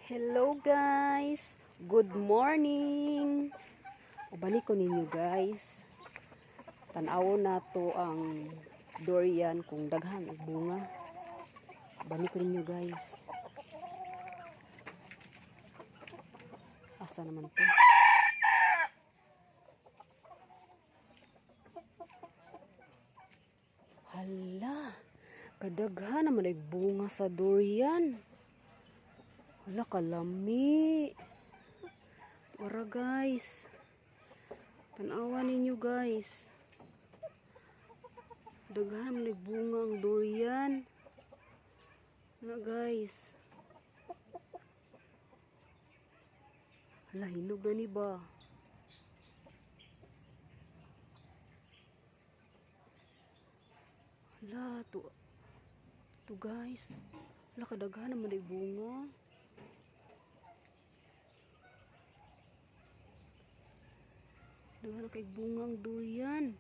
Hello guys! Good morning! Balik ko ninyo guys. Tanawon na to ang durian kung daghan ang bunga. Balik ko ninyo guys. Asa naman to? Hala! Kadaghan naman ay bunga sa durian. Hala, kalami. Wara guys. Tanawa ninyo guys. Daghan nagbunga ang durian. Hala guys. Hala, hinog na ni ba? Hala, to guys. Hala, kadaghan naman nagbunga. Daghan na kay bungang durian.